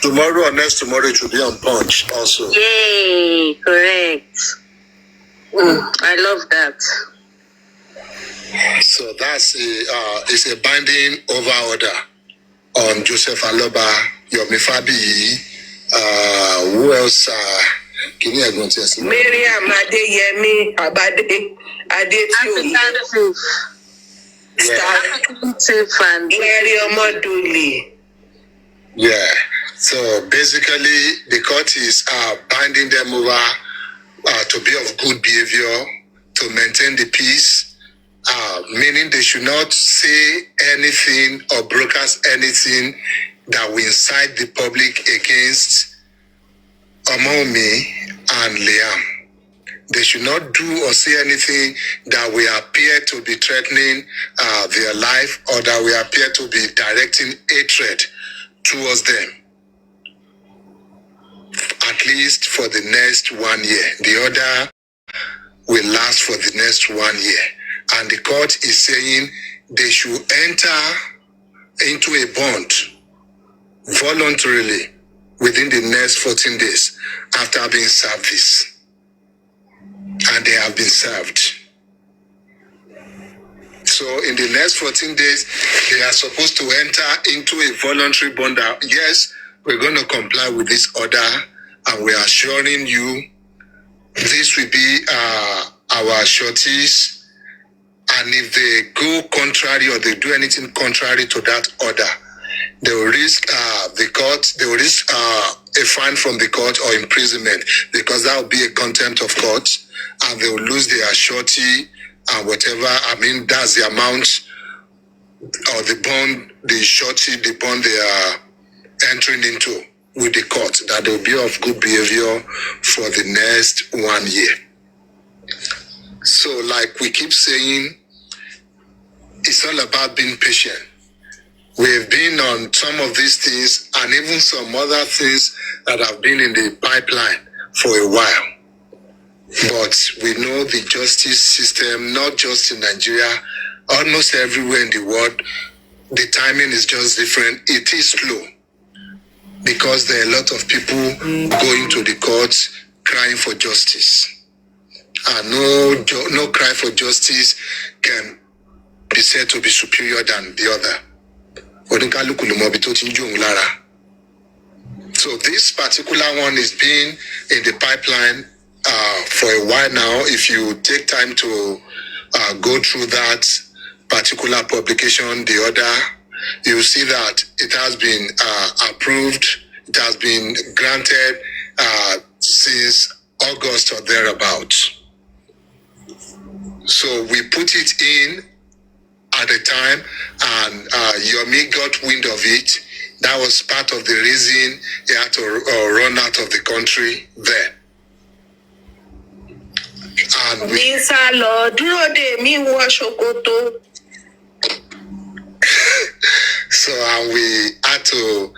Tomorrow or next tomorrow it will be on Punch also. Yay, correct. I love that. So that's it's a binding over order on Joseph Aloba, Yomi Fabiyi, who else? Can you go to Miriam Adeyemi Abade Adetio. And yeah. So basically, the court is binding them over to be of good behavior, to maintain the peace, meaning they should not say anything or broadcast anything that will incite the public against Omomi and Liam. They should not do or say anything that will appear to be threatening their life or that will appear to be directing hatred towards them, at least for the next 1 year. The order will last for the next 1 year. And the court is saying they should enter into a bond voluntarily within the next 14 days after being served this. And they have been served. So in the next 14 days, they are supposed to enter into a voluntary bond. Yes, we're going to comply with this order, and we are assuring you this will be our sureties. And if they go contrary or they do anything contrary to that order, they will risk the court. They will risk a fine from the court or imprisonment, because that will be a contempt of court, and they will lose their surety and whatever. I mean, that's the amount or the bond, the surety, the bond they are entering into with the court, that they will be of good behavior for the next 1 year. So, like we keep saying, it's all about being patient. We've been on some of these things and even some other things that have been in the pipeline for a while. But we know the justice system, not just in Nigeria, almost everywhere in the world, the timing is just different. It is slow because there are a lot of people going to the courts crying for justice. And no cry for justice can be said to be superior than the other. So this particular one is being in the pipeline for a while now. If you take time to go through that particular publication, the order, you will see that it has been approved, it has been granted since August or thereabouts. So we put it in at the time, and Yomi got wind of it. That was part of the reason he had to run out of the country then. And so we had to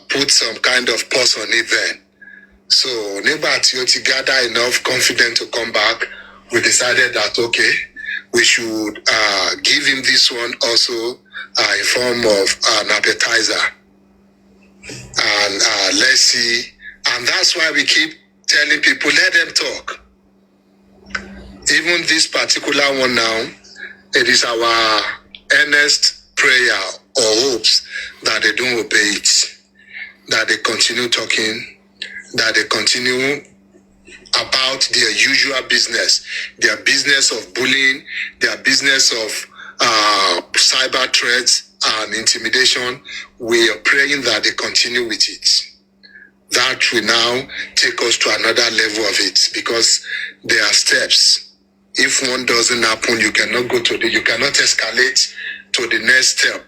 put some kind of pause on it then. So Nebat Yoti gathered enough confidence to come back. We decided that, okay, we should give him this one also in form of an appetizer. And let's see. And that's why we keep telling people, let them talk. Even this particular one now, it is our earnest prayer or hopes that they don't obey it, that they continue talking, that they continue about their usual business, their business of bullying, their business of cyber threats and intimidation. We are praying that they continue with it. That will now take us to another level of it, because there are steps. If one doesn't happen, you cannot you cannot escalate to the next step.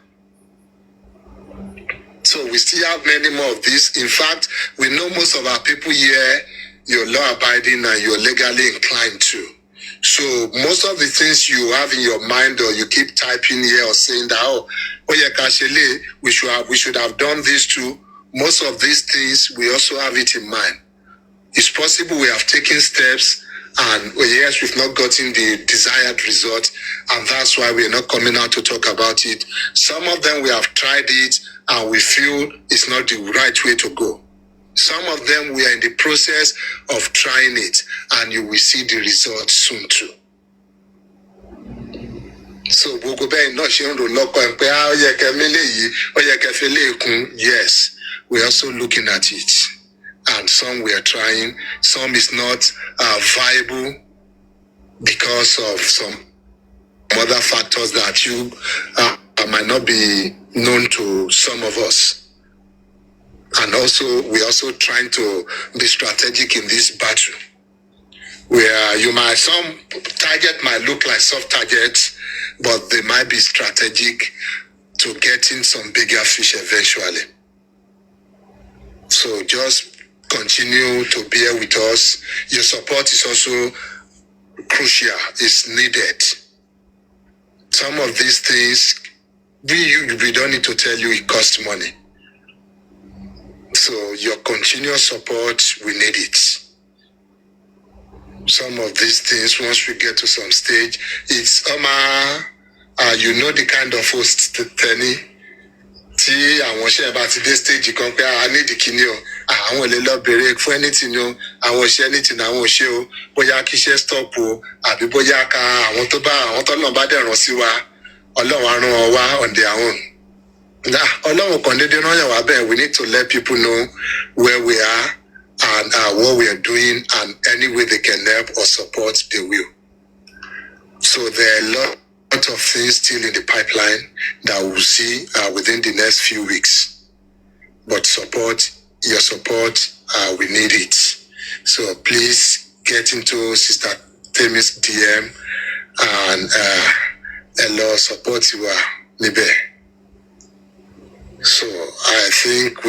So we still have many more of this. In fact, we know most of our people here, you're law-abiding and you're legally inclined to. So most of the things you have in your mind, or you keep typing here or saying that, we should have done this too. Most of these things, we also have it in mind. It's possible we have taken steps And yes, we've not gotten the desired result, and that's why we're not coming out to talk about it. Some of them we have tried it and we feel it's not the right way to go. Some of them we are in the process of trying it, and you will see the result soon too. So yes, we're also looking at it. And some we are trying, some is not viable because of some other factors that you might not be known to some of us. And also, we're also trying to be strategic in this battle. Where some target might look like soft targets, but they might be strategic to getting some bigger fish eventually. So just continue to bear with us. Your support is also crucial, it's needed. Some of these things, we don't need to tell you it costs money. So your continuous support, we need it. Some of these things, once we get to some stage, it's you know the kind of host, Tenny. Tí àwọn ṣe bá ti dé stage kan pé a need kíní o, àwọn lè lọ bèrè fún anything o, àwọn ṣe anything àwọn ṣe o, bóyá kí iṣẹ́ stop o, àbí bóyá ká àwọn tó náà bá dẹ̀ ràn sí wa, Ọlọ́run á rán wọn wá on their own. Ọlọ́run kàn déédéé rán yàn wá bẹ́ẹ̀, we need to let people know where we are and what we are doing, and any way they can help or support, they will. So there are a lot of things still in the pipeline that we'll see within the next few weeks. But your support, we need it. So please get into Sister Temi's DM and hello, support you, Nibe. So I think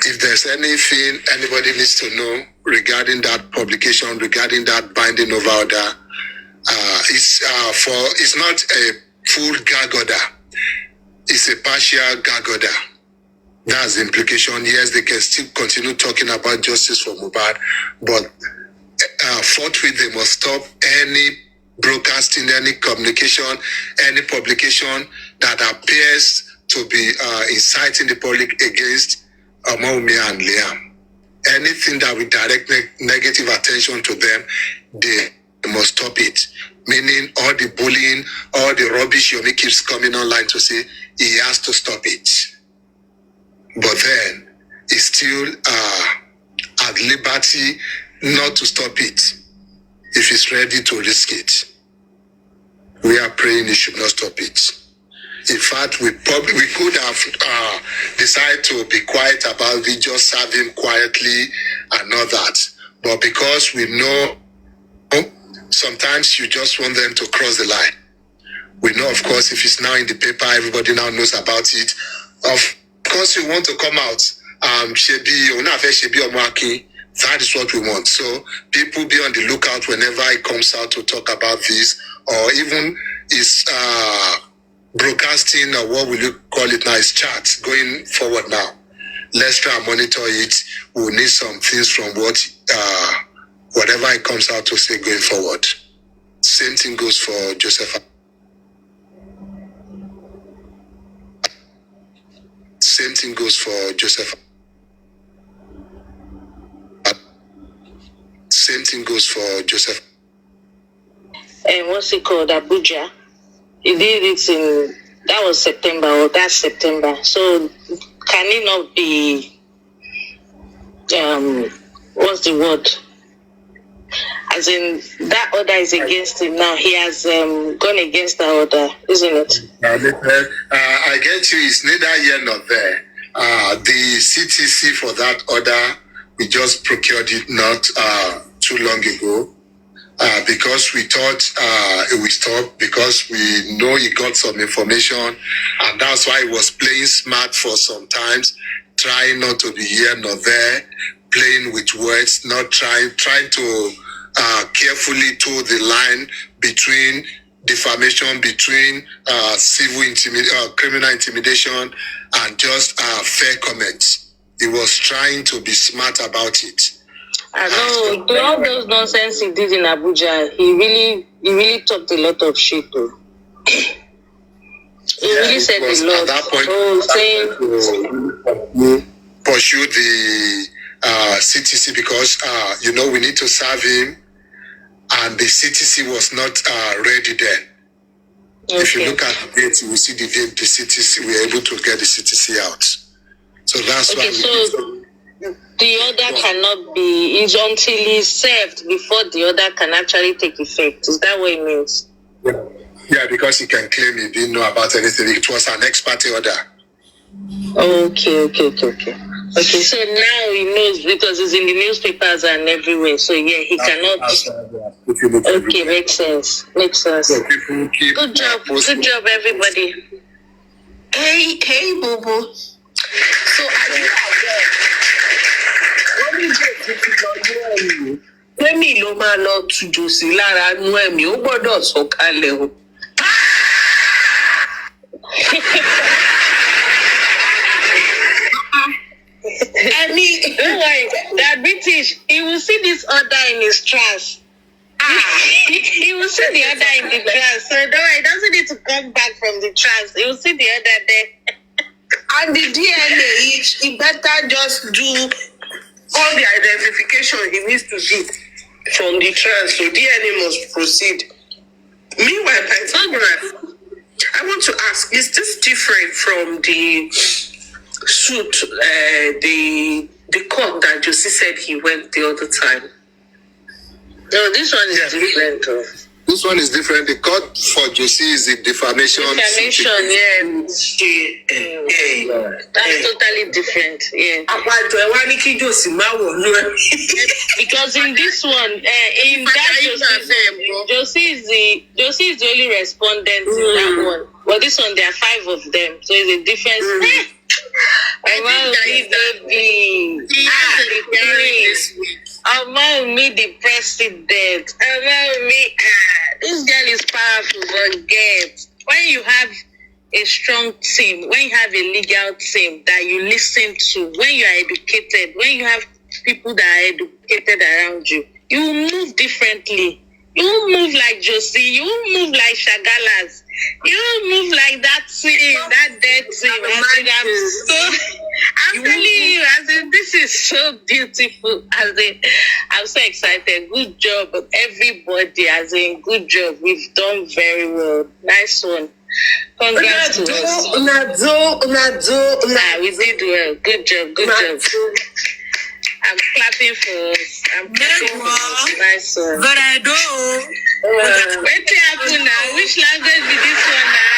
if there's anything anybody needs to know regarding that publication, regarding that binding over order, it's not a full gag order. It's a partial gag order. That's the implication. Yes, they can still continue talking about justice for Mohbad, but forthwith they must stop any broadcasting, any communication, any publication that appears to be inciting the public against Omawumi and Liam. Anything that will direct negative attention to them, they must stop it. Meaning all the bullying, all the rubbish Yomi keeps coming online to say, he has to stop it. But then, he's still at liberty not to stop it if he's ready to risk it. We are praying he should not stop it. In fact, we could have decided to be quiet about it, just serve him quietly and all that. But because we know sometimes you just want them to cross the line. We know, of course, if it's now in the paper, everybody now knows about it. Of course, you want to come out. That is what we want. So people be on the lookout whenever it comes out to talk about this, or even is broadcasting, or what will you call it now, is chats going forward now. Let's try and monitor it. We'll need some things from whatever it comes out to say going forward. Same thing goes for Joseph. Same thing goes for Joseph. Same thing goes for Joseph. And what's it called? Abuja. He did it that was September, or that's September. So can it not be, what's the word? As in, that order is against him now. He has gone against the order, isn't it? I get you. It's neither here nor there. The CTC for that order, we just procured it not too long ago. Because we thought it would stop, because we know he got some information, and that's why he was playing smart for some times, trying not to be here nor there, playing with words, not trying to carefully toe the line between defamation, between criminal intimidation, and just fair comments. He was trying to be smart about it. I know. To all those nonsense he did in Abuja, he really talked a lot of shit, though. He really said a lot. At that point, pursue the CTC because, we need to serve him. And the CTC was not ready then. Okay. If you look at the date, you will see the date the CTC, we were able to get the CTC out. So that's why the order cannot be, it's until he's served before the order can actually take effect. Is that what it means? Yeah, because he can claim he didn't know about anything. It was an ex parte order. Okay. Okay, so now he knows because it's in the newspapers and everywhere. So yeah, he cannot. Okay, makes sense. So good job, everybody. Hey, boo boo. So are you aware? Tẹ́mi ló máa lọ tu jossy lára nú ẹ̀mí, ó gbọ́dọ̀ sọ̀kalẹ̀ o. Don't worry, they're British. He will see this order in his trance. He will see the order in the trance. So don't worry, he doesn't need to come back from the trance. He will see the order there. And the DNA, he better just do all the identification he needs to do from the trance. So DNA must proceed. Meanwhile, Pythagoras, I want to ask, is this different from the suit, the court that Jossy said he went the other time? No, this one is different. This one is different. The court for Jossy is the defamation. That's totally different. Yeah. Because in this one, in that Jossy is the only respondent in that one. But this one, there are 5 of them, so it's a difference. Me, the president. This girl is powerful, but when you have a strong team, when you have a legal team that you listen to, when you are educated, when you have people that are educated around you, you will move differently. You won't move like Jossy. You won't move like Shagalas. You won't move like that team, that dead team. I'm telling you, this is so beautiful. I'm so excited. Good job, everybody. Good job. We've done very well. Nice one. Congrats to us. We did well. Good job. I'm clapping for us. Nice one. But I don't. What happened now? Which language is this one now?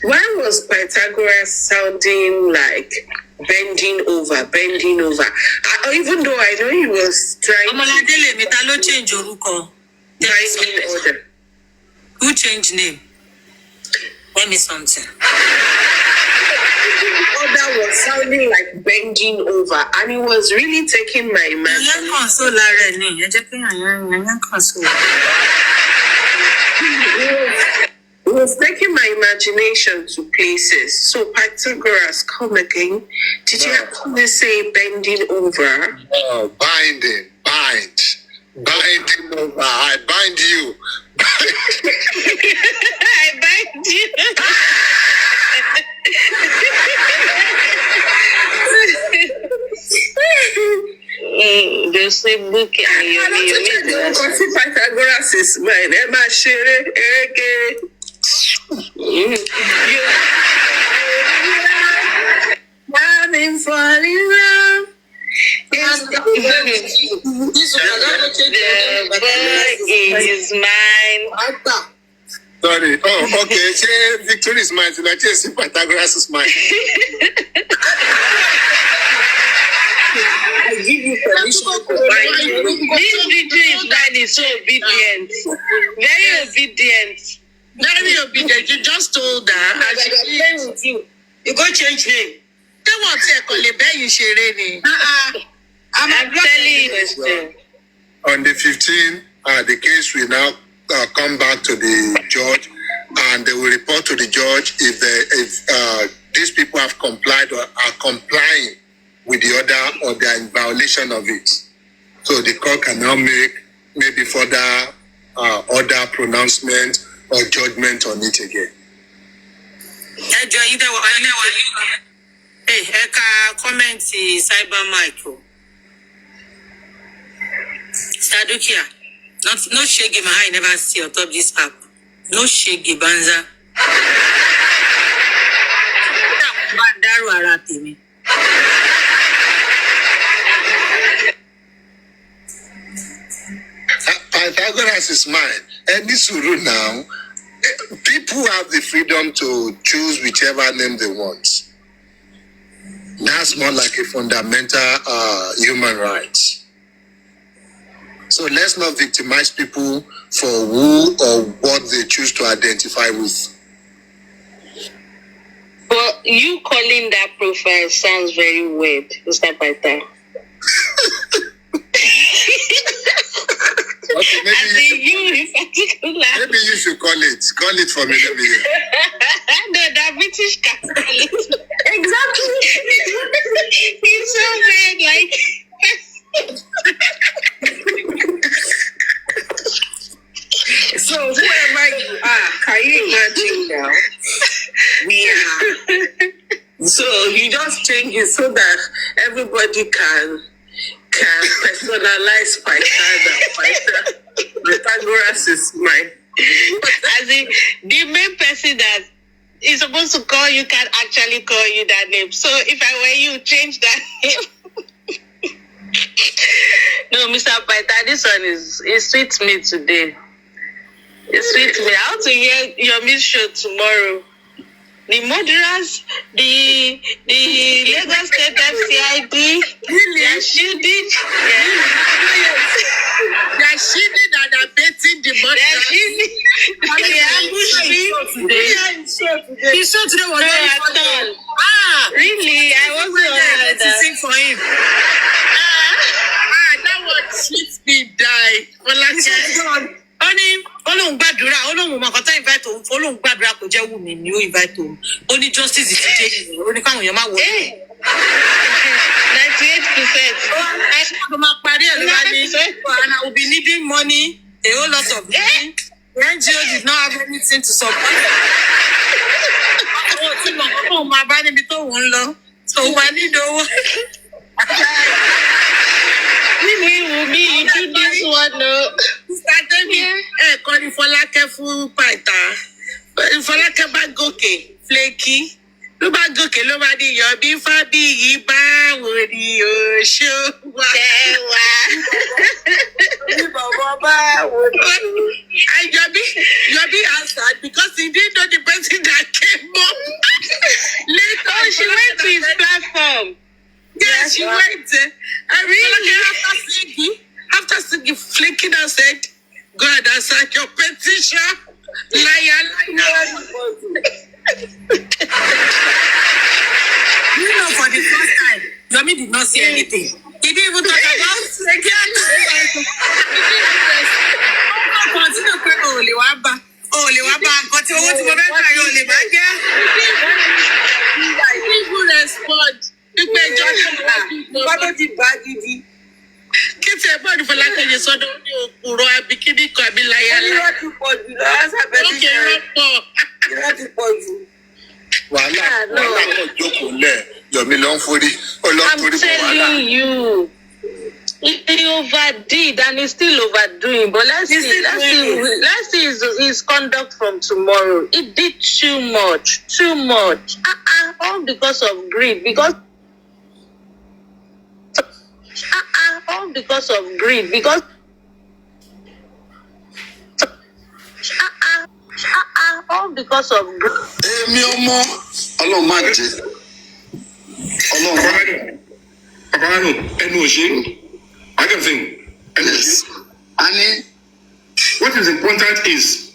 Why was Pythagoras sounding like bending over? Even though I know he was trying to binding order. Who changed name? Tell me something. The order was sounding like bending over, and it was really taking my imagination. It was taking my imagination to places. So Pythagoras, come again. Did you actually say bending over? Binding over. I bind you. I bind you. Just say bukky and yomi. Pythagoras is mine. Emma Shere, I'm in falling love. The boy is mine. Sorry. Oh, okay. Victory is mine. Like yes, Pythagoras is mine. I give you permission to bind you. This Victory is mine is so obedient. Very obedient. You just told her. And she playing with you. You go change name. They want to call you. I'm telling you. On the 15th, the case will now come back to the judge, and they will report to the judge if these people have complied or are complying with the order or they are in violation of it. So the court can now make maybe further order, pronouncement, or judgment on it again. Hey, comment cyber micro. Sadukia. No shaggy my eye never see on top this app. No shaggy banza. Pythagoras is mine. And this suru now, people have the freedom to choose whichever name they want. That's more like a fundamental human right. So let's not victimize people for who or what they choose to identify with. But you calling that profile sounds very weird, Mr. Pytha. Okay, maybe you should call it. Call it for me. Let me hear. No, that British can call it. Exactly. It's so weird, like. So whoever you are, can you imagine now? We are. So you just change it so that everybody can personalize Pythagoras is mine. As in, the main person that is supposed to call you can actually call you that name. So if I were you, change that name. No, Mr. Pytha, this one is sweet me today. It's sweet me. I want to hear your Miss show tomorrow. The murderers, the Lagos State FCID, they're shooting. They're shooting and abetting the murderers. They ambushed me. He shot today was very funny. Really? I wasn't to sing for him. That one sweet me die. Olóhùn gbàdúrà olóhùn mọ̀kọ́tà invite òun olóhùn gbàdúrà kò jẹ́ Wùmí ni ó invite òun ó ní justice ti dé ó ní káwọn èèyàn máa wọ. 98%. Ẹ̀ṣọ́ máa parí ẹ̀ lọ́wọ́ ni and I will be needing money a whole lot of money. The NGO did not have anything to support. Àwọn tí mo kọ́ máa bá níbi tó wọ́n lọ so wà nílò owó. Wùmí, you do this one, no. Kọ́ ni Fọlákẹ́ fún Pytha. Fọlákẹ́ bá gòkè flaky. Ló bá gòkè ló bá di yọ̀bí fabiyi báwo ni o ṣó wà. Ṣẹ́wà. Bọ̀bọ̀ báwo ni. Yọ̀bí answered because he didn't know the person that came up. Later, Oh, she went to his platform. Yes, she went. Really? After singing, flaking and said, God answered your petition. Liar. You know, for the first time, Yomi did not say anything. He didn't even talk about second. Continue to pray, Holy Waba. Continue to pray, Holy Waba. He didn't even respond. Bọ́dọ̀ ti bá gidi. Kí tí ẹ bọ́ ní Fọlákẹ́ yẹn sọ́dọ̀ ní òkúrọ̀ àbí kíní kan àbí láyàlá. Irọ́ ti pọ̀ jù lọ, sábẹ́ ní ṣe. Irọ́ ti pọ̀ jù. Wàhálà kan jókòó lẹ̀ Yomi ló ń forí. I'm telling you, he overdid and he's still overdoing. But let's see his conduct from tomorrow. He did too much. All because of greed. All because of greed. All because of greed. Èmi ọmọ Ọlọ́run má jẹ́. Ọlọ́run. Papa, ẹnu òṣèlú. I can think. Yes. Annie. What is important is